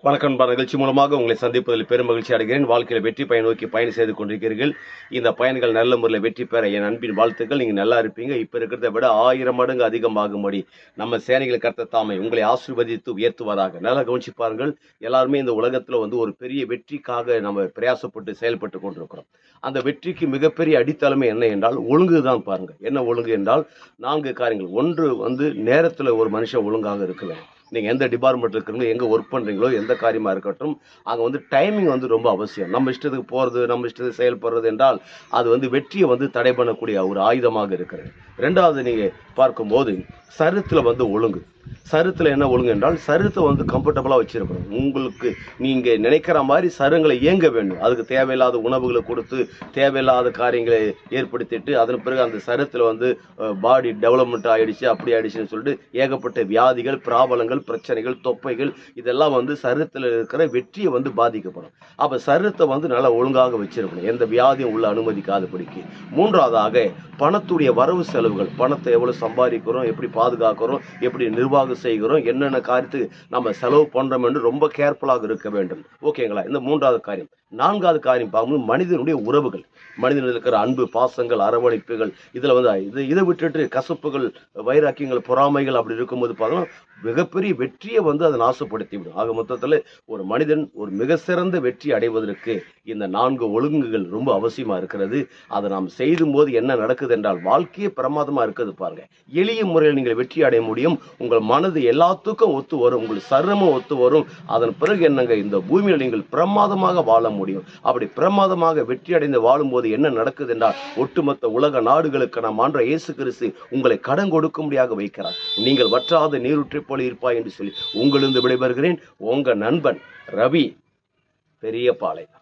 வணக்கம் நண்பா. நிகழ்ச்சி மூலமாக உங்களை சந்திப்பதில் பெரும் மகிழ்ச்சி அடைகிறேன். வாழ்க்கையில் வெற்றி பயன் நோக்கி பயணம் செய்து கொண்டிருக்கிறீர்கள். இந்த பயன்கள் நல்ல முறையில் வெற்றி பெற என் அன்பின் வாழ்த்துக்கள். நீங்கள் நல்லா இருப்பீங்க. இப்போ இருக்கிறத விட 1000 மடங்கு அதிகமாகும்படி நம்ம சேனைகளை கர்த்தர் தாமே உங்களை ஆசீர்வதித்து உயர்த்துவதாக. நல்லா கவனிச்சு பாருங்கள். எல்லாருமே இந்த உலகத்தில் ஒரு பெரிய வெற்றிக்காக நம்ம பிரயாசப்பட்டு செயல்பட்டு கொண்டிருக்கிறோம். அந்த வெற்றிக்கு மிகப்பெரிய அடித்தளமே என்ன என்றால் ஒழுங்கு தான். பாருங்க, என்ன ஒழுங்கு என்றால் 4 காரியங்கள். ஒன்று நேரத்தில் ஒரு மனுஷன் ஒழுங்காக இருக்க வேண்டும். நீங்கள் எந்த டிபார்ட்மெண்ட்டில் இருக்கிறீங்க, எங்கே ஒர்க் பண்ணுறீங்களோ, எந்த காரியமாக இருக்கட்டும், அங்கே டைமிங் ரொம்ப அவசியம். நம்ம இஷ்டத்துக்கு போகிறது, நம்ம இஷ்டத்துக்கு செயல்படுறது என்றால் அது வெற்றியை தடை பண்ணக்கூடிய ஒரு ஆயுதமாக இருக்கிறது. ரெண்டாவது, நீங்கள் பார்க்கும்போது சரீரத்தில் ஒழுங்கு. சரீரத்தில் என்ன ஒழுங்கு என்றால் சரீரத்தை கம்ஃபர்டபுளாக வச்சுருக்கணும். உங்களுக்கு நீங்கள் நினைக்கிற மாதிரி சரீரங்களை இயங்க வேண்டும். அதுக்கு தேவையில்லாத உணவுகளை கொடுத்து தேவையில்லாத காரியங்களை ஏற்படுத்திட்டு அதன் பிறகு அந்த சரீரத்தில் பாடி டெவலப்மெண்ட் ஆகிடுச்சு, அப்படி ஆகிடுச்சுன்னு சொல்லிட்டு ஏகப்பட்ட வியாதிகள், பிராபலங்கள், பிரச்சனைகள், தொப்பைகள் இதெல்லாம் சரீரத்தில் இருக்கிற வெற்றியை பாதிக்கப்படும். அப்போ சரீரத்தை நல்லா ஒழுங்காக வச்சிருக்கணும், எந்த வியாதியும் உள்ள அனுமதிக்காதபடிக்கு. மூன்றாவதாக பணத்துடைய வரவு செலவுகள். பணத்தை எவ்வளோ சம்பாதிக்கிறோம், எப்படி பாதுகாக்கிறோம், எப்படி நிர்வாகம் செய்கிறோம், என்னென்ன காரியத்துக்கு நம்ம செலவு பண்ணுறோம் என்று ரொம்ப கேர்ஃபுல்லாக இருக்க வேண்டும். ஓகேங்களா? இந்த மூன்றாவது காரியம். நான்காவது காரியம் பார்க்கும்போது மனிதனுடைய உறவுகள். மனிதனில் இருக்கிற அன்பு, பாசங்கள், அரவணைப்புகள். இதில் இதை விட்டுட்டு கசப்புகள், வைராக்கியங்கள், பொறாமைகள் அப்படி இருக்கும்போது பார்த்தோம்னா மிகப்பெரிய வெற்றியை அதை நாசப்படுத்தி விடும். ஆக மொத்தத்தில் ஒரு மனிதன் ஒரு மிக சிறந்த வெற்றி அடைவதற்கு இந்த 4 ஒழுங்குகள் ரொம்ப அவசியமாக இருக்கிறது. அதை நாம் செய்யும் போது என்ன நடக்குது என்றால் வாழ்க்கையே பிரமாதமாக இருக்குது. பாருங்க, எளிய முறையில் நீங்கள் வெற்றி அடைய முடியும். உங்கள் மனது எல்லாத்துக்கும் ஒத்து வரும், உங்கள் சரீரமும் ஒத்து வரும். அதன் பிறகு என்னங்க, இந்த பூமியில் நீங்கள் பிரமாதமாக வாழ முடியும். அப்படி பிரமாதமாக வெற்றி அடைந்து வாழும்போது என்ன நடக்குது என்றால் ஒட்டுமொத்த உலக நாடுகளுக்கு நாம் ஆண்ட இயேசு கிறிஸ்து உங்களை கடன் கொடுக்கும்படியாக வைக்கிறார். நீங்கள் வற்றாத நீரூற்றை போல இருப்பாய் என்று சொல்லி உங்களிருந்து விடைபெறுகிறேன். உங்க நண்பன் ரவி, பெரியபாளையம்.